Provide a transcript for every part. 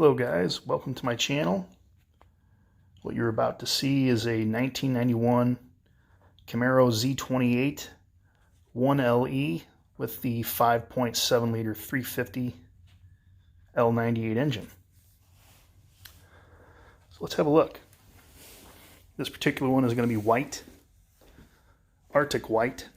Hello guys, welcome to my channel. What you're about to see is a 1991 Camaro Z28 1LE with the 5.7 liter 350 L98 engine. So let's have a look. This particular one is going to be white, Arctic white.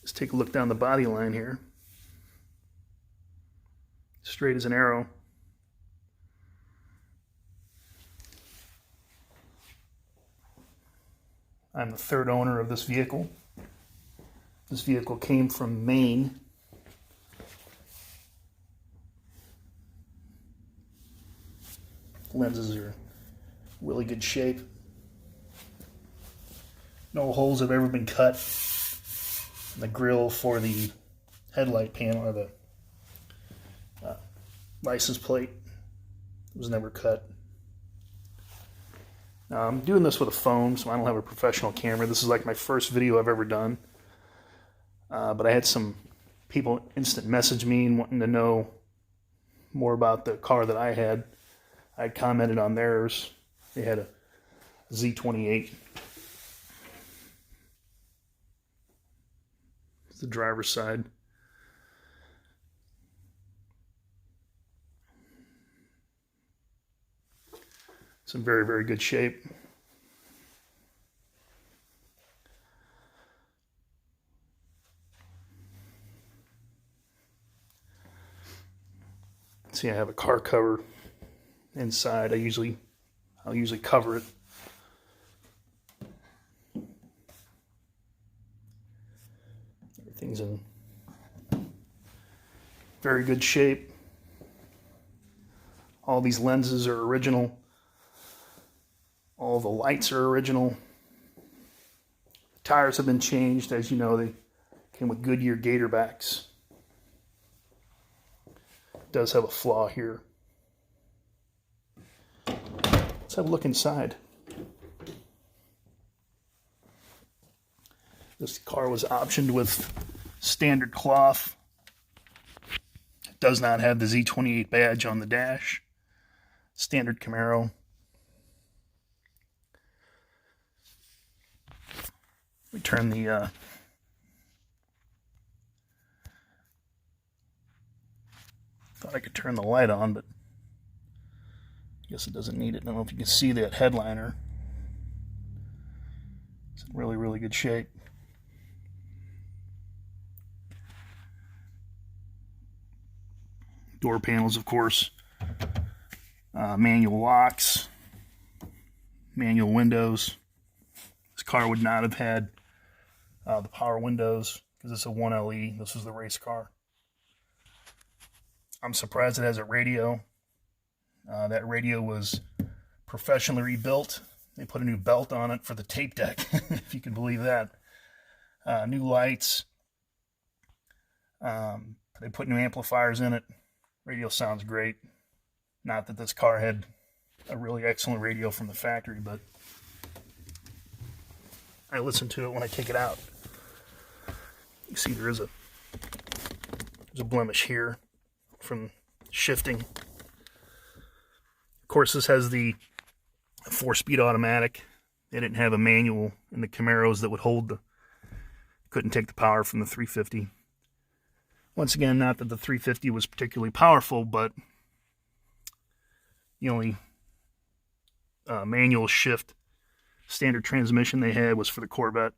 Let's take a look down the body line here. Straight as an arrow. I'm the third owner of this vehicle. This vehicle came from Maine. Lenses are in really good shape. No holes have ever been cut. And the grille for the headlight panel, or the license plate, was never cut. Now, I'm doing this with a phone, so I don't have a professional camera. This is like my first video I've ever done. But I had some people instant message me and wanting to know more about the car that I had. I commented on theirs. They had a Z28. It's the driver's side. It's in very, very good shape. See, I have a car cover inside. I'll usually cover it. Everything's in very good shape. All these lenses are original. All the lights are original. The tires have been changed. As you know, they came with Goodyear gator backs. It does have a flaw here. Let's have a look inside. This car was optioned with standard cloth. It does not have the Z28 badge on the dash. Standard Camaro. We turn the thought I could turn the light on, but I guess it doesn't need it. I don't know if you can see that headliner. It's in really, really good shape. Door panels, of course. Manual locks. Manual windows. This car would not have had the power windows because it's a 1LE. This is the race car. I'm surprised it has a radio. That radio was professionally rebuilt. They put a new belt on it for the tape deck, if you can believe that. New lights. They put new amplifiers in it. Radio sounds great. Not that this car had a really excellent radio from the factory, but I listen to it when I take it out. You see there's a blemish here from shifting. Of course, this has the 4-speed automatic. They didn't have a manual in the Camaros that would hold couldn't take the power from the 350. Once again, not that the 350 was particularly powerful, but the only manual shift standard transmission they had was for the Corvette.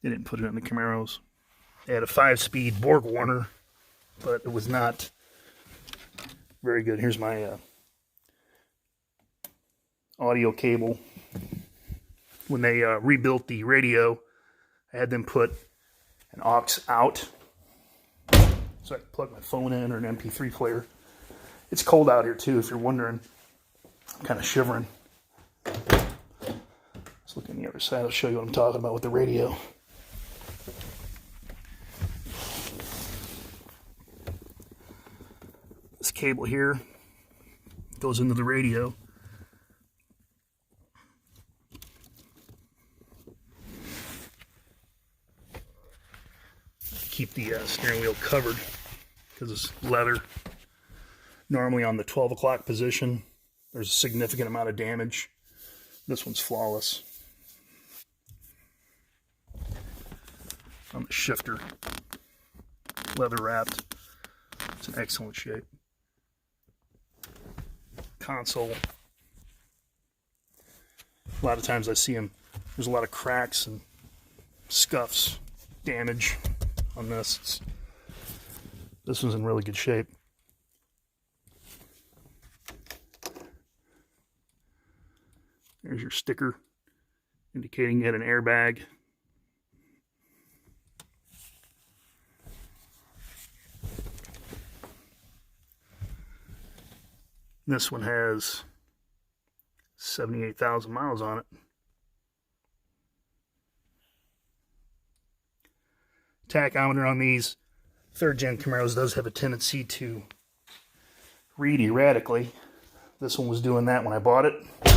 They didn't put it in the Camaros. They had a 5-speed Borg Warner, but it was not very good. Here's my audio cable. When they rebuilt the radio, I had them put an aux out so I could plug my phone in, or an MP3 player. It's cold out here too, if you're wondering. I'm kind of shivering. Let's look on the other side. I'll show you what I'm talking about with the radio. This cable here goes into the radio. Keep the steering wheel covered. because it's leather. Normally on the 12 o'clock position, there's a significant amount of damage. This one's flawless. On the shifter, leather wrapped. It's in excellent shape. Console. A lot of times I see them, there's a lot of cracks and scuffs, damage on this. This one's in really good shape. There's your sticker indicating you had an airbag. This one has 78,000 miles on it. Tachometer on these third-gen Camaros does have a tendency to read erratically. This one was doing that when I bought it. I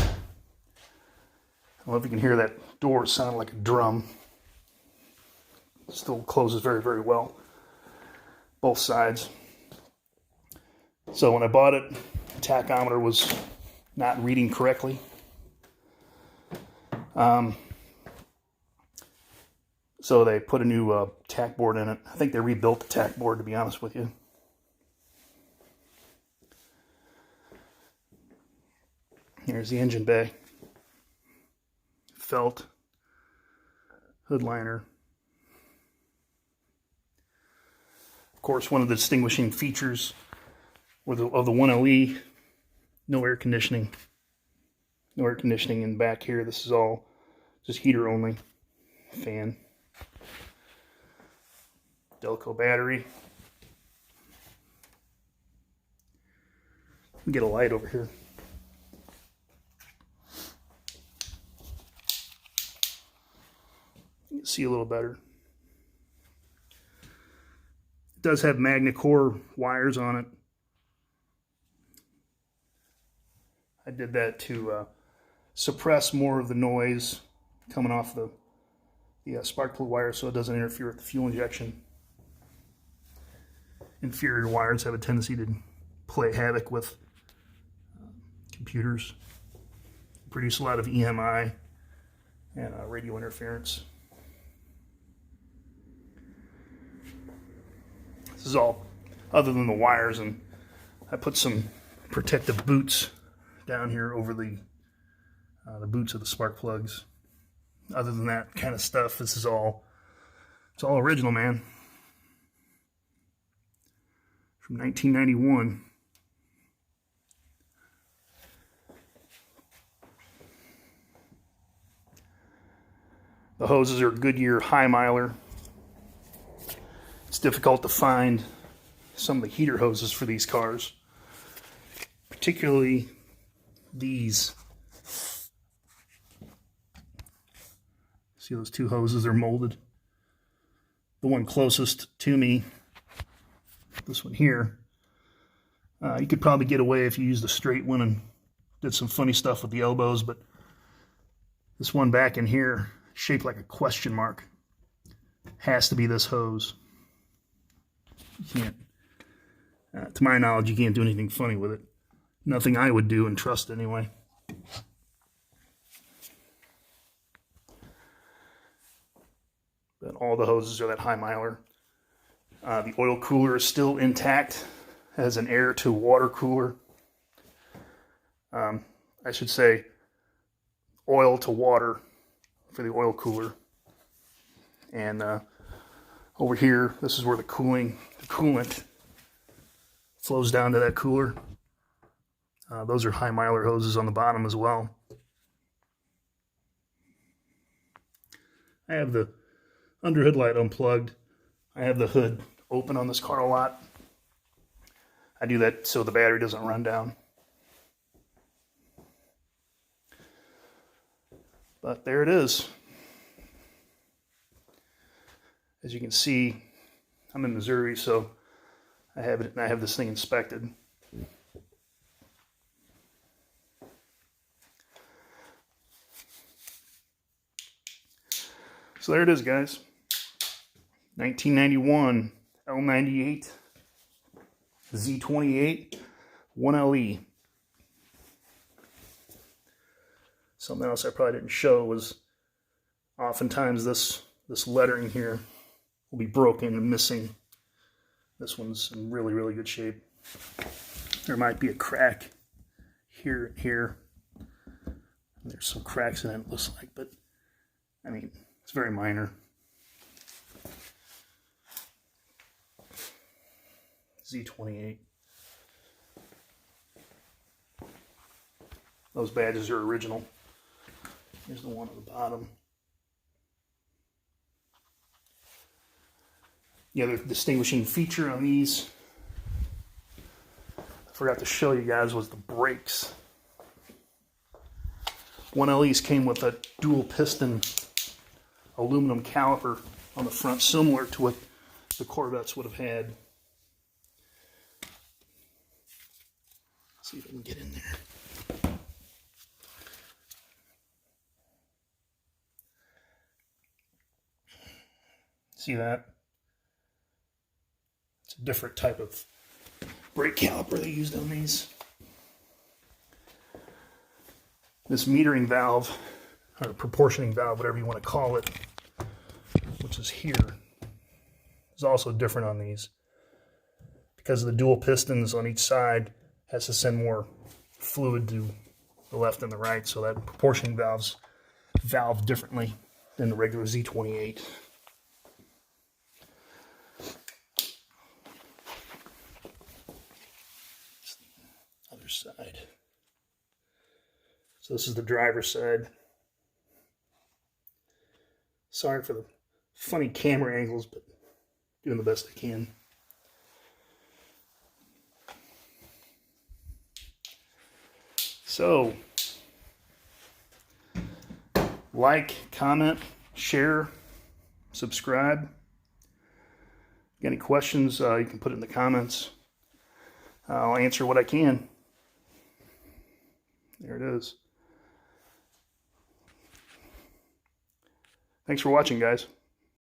don't know if you can hear that door sound like a drum. It still closes very, very well. Both sides. So when I bought it, the tachometer was not reading correctly. So they put a new tack board in it. I think they rebuilt the tack board, to be honest with you. Here's the engine bay. Felt. Hood liner. Of course, one of the distinguishing features of the 1LE, no air conditioning. No air conditioning in the back here. This is all just heater only. Fan. Delco battery. Let me get a light over here. You can see a little better. It does have MagnaCore wires on it. I did that to suppress more of the noise coming off the spark plug wire so it doesn't interfere with the fuel injection. Inferior wires have a tendency to play havoc with computers, produce a lot of EMI and radio interference. This is all other than the wires, and I put some protective boots down here over the boots of the spark plugs. Other than that kind of stuff, it's all original, man. From 1991. The hoses are Goodyear High Miler. It's difficult to find some of the heater hoses for these cars, particularly these. See those two hoses are molded. The one closest to me, this one here, you could probably get away if you used a straight one and did some funny stuff with the elbows, but this one back in here, shaped like a question mark, has to be this hose. You can't, to my knowledge, you can't do anything funny with it. Nothing I would do and trust anyway. But all the hoses are that High Miler. The oil cooler is still intact. It has an air to water cooler. I should say oil to water for the oil cooler. And over here, this is where the coolant flows down to that cooler. Those are High Miler hoses on the bottom as well. I have the underhood light unplugged. I have the hood open on this car a lot. I do that so the battery doesn't run down. But there it is. As you can see, I'm in Missouri, so I have this thing inspected. So there it is, guys. 1991 L98 Z28 1LE. Something else I probably didn't show was oftentimes this lettering here will be broken and missing. This one's in really, really good shape. There might be a crack here. There's some cracks in it, it looks like, but I mean, it's very minor. Z28. Those badges are original. Here's the one at the bottom. The other distinguishing feature on these, I forgot to show you guys, was the brakes. 1LEs came with a dual piston aluminum caliper on the front, similar to what the Corvettes would have had. Let's see if I can get in there. See that? It's a different type of brake caliper they used on these. This metering valve, or proportioning valve, whatever you want to call it, which is here, is also different on these. Because of the dual pistons on each side, has to send more fluid to the left and the right, so that proportioning valve's valved differently than the regular Z28. Other side. So this is the driver's side. Sorry for the funny camera angles, but doing the best I can. So, like, comment, share, subscribe. Got any questions, you can put it in the comments. I'll answer what I can. There it is. Thanks for watching, guys.